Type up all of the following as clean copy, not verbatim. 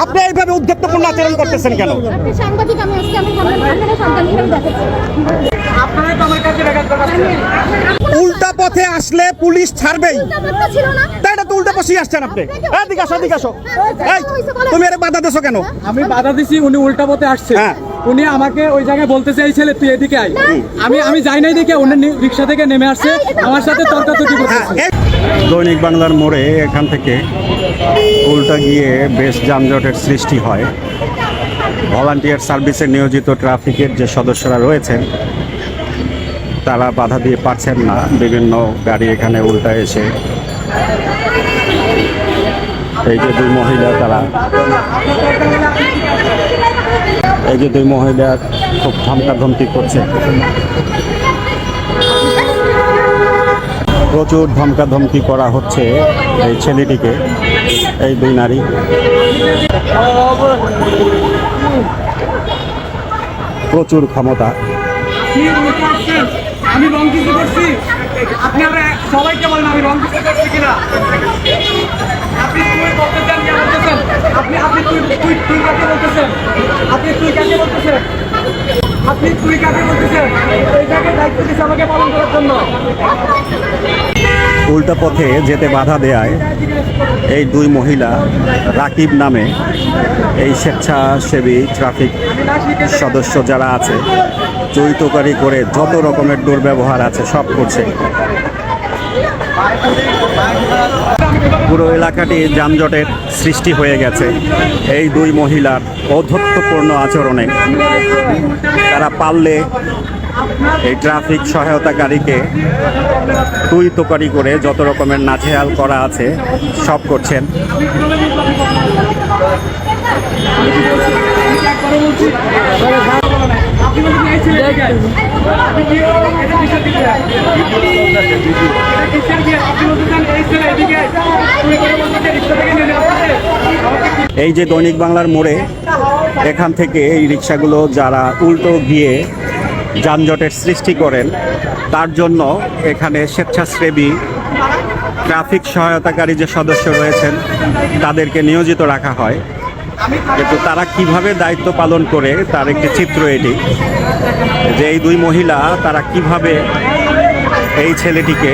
আপনি এইভাবে উদ্যোক্তপূর্ণ আচরণ করতেছেন কেন? উল্টা পথে আসলে পুলিশ ছাড়বেই, তাই না? তো উল্টা পথে আসছেন আপনি। এদিকে আসো, এদিকে আসো। এই তুমি আরে বাধা দিছো কেন? আমি বাধা দিছি, উনি উল্টা পথে আসছে। উনি আমাকে ওই জায়গায় বলতে চাইছিলে তুই এদিকে আয়। আমি যাই নাই দেখে উনি রিক্সা থেকে নেমে আসছে, আমার সাথে তর্কাতর্কি করতেছে। দৈনিক বাংলার মোড়ে এখান থেকে উল্টা গিয়ে বেশ যানজটের সৃষ্টি হয়। ভলান্টিয়ার সার্ভিসে নিয়োজিত ট্রাফিকের যে সদস্যরা রয়েছেন তারা বাধা দিয়ে পারছেন না, বিভিন্ন গাড়ি এখানে উল্টা এসে এই যে দুই মহিলা খুব ধমকাধমকি করছে, প্রচুর ধমকাধমকি করা হচ্ছে এই ছেলেটিকে, এই দুই নারী। প্রচুর ক্ষমতা। আমি রং কিছু করছি, আপনারা সবাইকে বলেন আমি রং কিছু করছি কিনা। আপনি তুই বলতে চান, কে বলতেছেন? আপনি তুই কাকে বলতেছেন? তুই কাকে বলতেছেন? তুই কাকে বলতেছেন? এই জায়গায় দায়িত্ব দিচ্ছে আমাকে পালন করার জন্য। উল্টা পথে যেতে বাধা দেয় এই দুই মহিলা রাকিব নামে এই স্বেচ্ছাসেবী ট্রাফিক সদস্য যারা আছে, চৈতকারী করে যত রকমের দুর্ব্যবহার আছে সব করছে। পুরো এলাকাটি যানজটের সৃষ্টি হয়ে গেছে এই দুই মহিলার ঔদ্ধত্যপূর্ণ আচরণে। তারা পারলে এই ট্রাফিক সহায়তাকারীকে তুই তোকারি করে যত রকমের নাজেহাল করা আছে সব করছেন। এই যে দৈনিক বাংলার মোড়ে এখান থেকে এই রিক্সাগুলো যারা উল্টো গিয়ে যানজটের সৃষ্টি করেন, তার জন্য এখানে স্বেচ্ছাসেবী ট্রাফিক সহায়তাকারী যে সদস্য রয়েছেন তাদেরকে নিয়োজিত রাখা হয়। কিন্তু তারা কিভাবে দায়িত্ব পালন করে তার একটি চিত্র এটি, যে এই দুই মহিলা তারা কিভাবে এই ছেলেটিকে,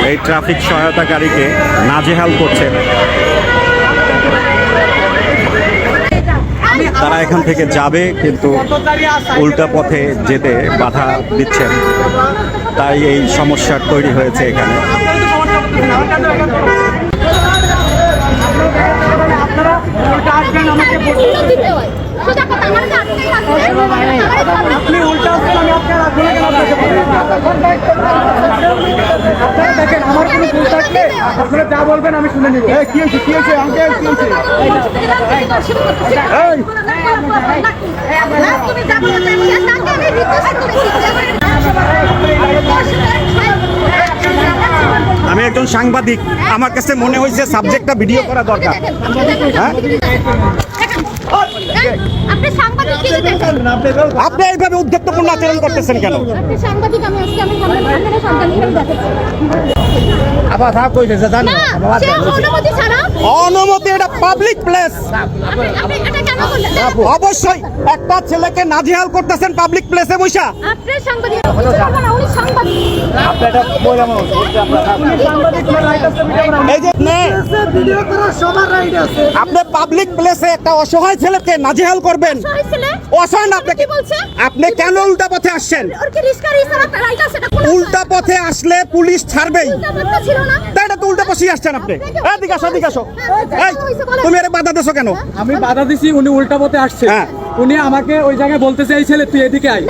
এই ট্রাফিক সহায়তাকারীকে নাজেহাল করছেন। তারা এখান থেকে যাবে কিন্তু উল্টা পথে যেতে বাধা দিচ্ছেন, তাই এই সমস্যার তৈরি হয়েছে এখানে। আপনি উল্টা আসছেন, আমি আপনার দেখেন আমার কোনো ভুল থাকলে আপনারা যা বলবেন আমি শুনে নিব। কি হয়েছে, কি হয়েছে আঙ্কেল, কি হয়েছে? আমি একজন সাংবাদিক, আমার কাছে মনে হয়েছে সাবজেক্টটা ভিডিও করা দরকার। হ্যাঁ, আপনি এইভাবে উদ্যোক্তপূর্ণ আচরণ করতেছেন কেন? অনুমতি, এটা পাবলিক প্লেস। অবশ্যই একটা ছেলেকে নাজেহাল করতেছেন পাবলিক প্লেসে বসা। আপনি পাবলিক প্লেসে একটা অসহায় ছেলেকে নাজেহাল করবেন? অসহায় না, আপনাকে আপনি কেন উল্টা পথে আসছেন? উল্টা পথে আসলে পুলিশ ছাড়বেই, তাই না? তো উল্টা পথে আসছেন আপনি। এদিকে আসো, এদিকে আসো। এই তুমি আরে বাধা দিছো কেন? আমি বাধা দিছি, উনি উল্টা পথে আসছে। উনি আমাকে ওই জায়গায় বলতে চাইছিলে তুই এদিকে আয়।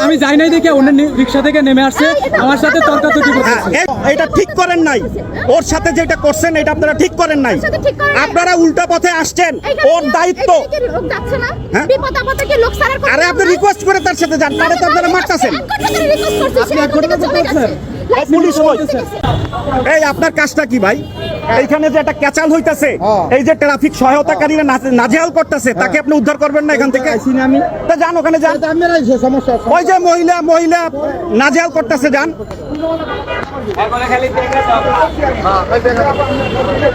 আমি যাই নাই দেখে উনি রিক্সা থেকে নেমে আসছে, আমার সাথে তর্কাতর্কি করতেছে। এটা ঠিক করেন নাই, ওর সাথে যেটা করছেন এটা আপনারা ঠিক করেন নাই। আপনারা উল্টা পথে আসছেন, ওর দায়িত্ব। আরে আপনি রিকোয়েস্ট করে তার সাথে যান, তারে তো আপনারা মারতেছেন। পুলিশ কই? এই আপনার কাজটা কি ভাই? এইখানে যে একটা ক্যাচাল হইতাছে, এই যে ট্রাফিক সহায়তাকারীরা নাজেহাল করতেছে, তাকে আপনি উদ্ধার করবেন না এখান থেকে? আমি তা যান ওখানে যান। সমস্যা ওই যে মহিলা নাজেহাল করতেছে, যান।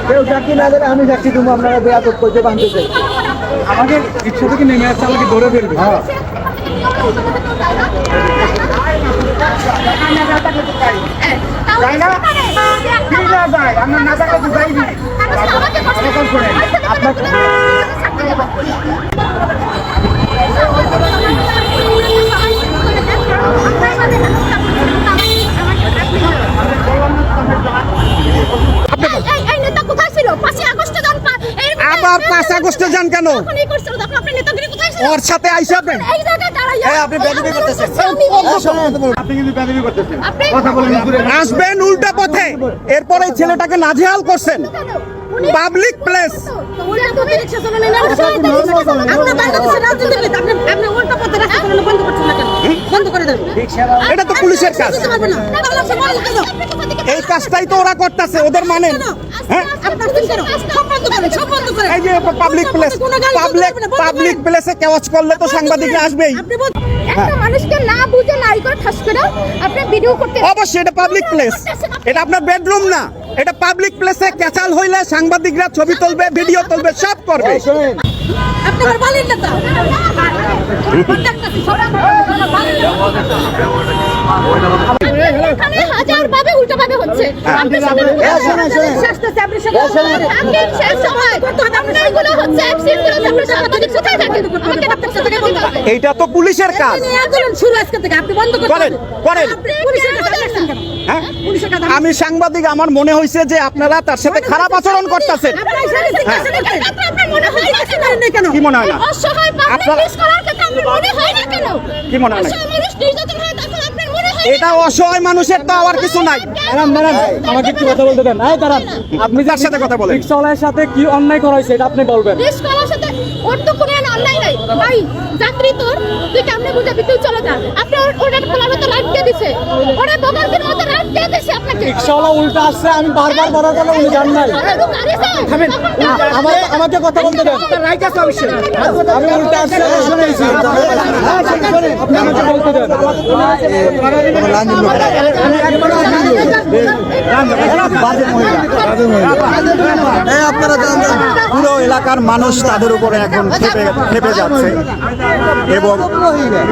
কেউ চাকরি না দিলে আমি চাকরি তুমি আপনারা বেয়াদব করতে বাঁধতে চাই। আমাকে রিক্সা থেকে নেমে আসছে, আমাকে ধরে ফেলবে। আবার 5 আগস্টে যান কেন? ওর সাথে আইসা আপনি আপনি কিন্তু বেয়াদবি করতেছেন। আসবেন উল্টা পথে, এরপরে এই ছেলেটাকে নাজেহাল করছেন। পাবলিক প্লেস, এটা তো পুলিশের কাজ। এই কাজটাই তো ওরা করতেছে, ওদের মানে এই যে পাবলিক প্লেস, পাবলিক প্লেসে কেওয়াজ করলে তো সাংবাদিকরা আসবেই। একটা মানুষকে না বুঝে নাই করে ঠাস করে আপনি ভিডিও করতে, অবশ্যই এটা পাবলিক প্লেস, এটা আপনার বেডরুম না, এটা পাবলিক প্লেসে ক্যাচাল হইলে সাংবাদিকরা ছবি তুলবে, ভিডিও তুলবে, সব করবে। আপনি আমার বলেন না তো এখানে হাজার ভাবে উল্টো ভাবে হচ্ছে। আপনি শেষ সময় আপনি এগুলো হচ্ছে অ্যাকসিডেন্ট গুলো সাংবাদিক কোথায় থাকে? আমাকে আপনার সাথে কথা বলতে হবে। এইটা তো পুলিশের কাজ। আন্দোলন শুরু আজকে থেকে আপনি বন্ধ করেন করেন। হ্যাঁ? আমি সাংবাদিক, আমার মনে হয়েছে যে আপনারা তার সাথে খারাপ আচরণ করতেছেন। কি মনে হয় না? অসহায় পাবলিক করার ক্ষেত্রে আপনার মনে হয় না কেন? কি মনে হয় না? অসহায় মানুষ নির্যাতন হয় তখন আপনার মনে হয় এটা অসহায় মানুষের তো আর কিছু নাই। আমাকে একটু কথা বলতে দেন। দাঁড়ান, আপনি যার সাথে কথা বলেন। রিক্সাওয়ালার সাথে কি অন্যায় করা হয়েছে এটা আপনি বলবেন। রিস্কওয়ালার সাথে ওর তো কোনো অন্যায় নাই ভাই, যাত্রী তোর, তুই কেমনে বুঝাবি? তুই চলে যা। আপনি ওটা খোলার মতো রাইট দিয়ে দিছে, ওরা বগালদের মতো রাইট দিয়ে দিছে আপনাকে। রিক্সাওয়ালা উল্টা আসছে, আমি বারবার বলার পরে উনি জান নাই। আমাকে কথা বলতে দেন। রাইট আছে অবশ্যই। আমি উল্টা আসছে শুনেছি। আপনি আমাকে বলতে দেন। পুরো এলাকার মানুষ তাদের উপরে এখন খেপে যাচ্ছে এবং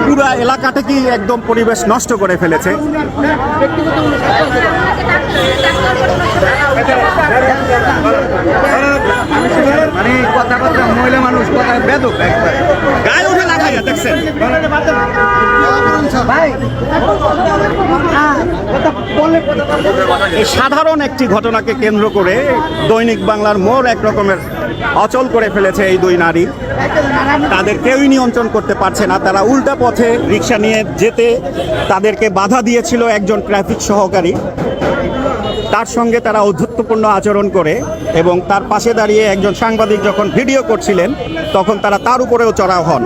পুরো এলাকাটাকেই একদম পরিবেশ নষ্ট করে ফেলেছে। মানে কথাবার্তা মহিলা মানুষ কথায় বেদক গায়ে উঠে না খাইয়া দেখছেন। এই সাধারণ একটি ঘটনাকে কেন্দ্র করে দৈনিক বাংলার মোড় এক রকমের অচল করে ফেলেছে এই দুই নারী। তাদের কেউই নিয়ন্ত্রণ করতে পারছে না। তারা উল্টা পথে রিক্সা নিয়ে যেতে তাদেরকে বাধা দিয়েছিল একজন ট্রাফিক সহকারী। তার সঙ্গে তারা ঔদ্ধত্যপূর্ণ আচরণ করে এবং তার পাশে দাঁড়িয়ে একজন সাংবাদিক যখন ভিডিও করছিলেন তখন তারা তার উপরেও চড়াও হন।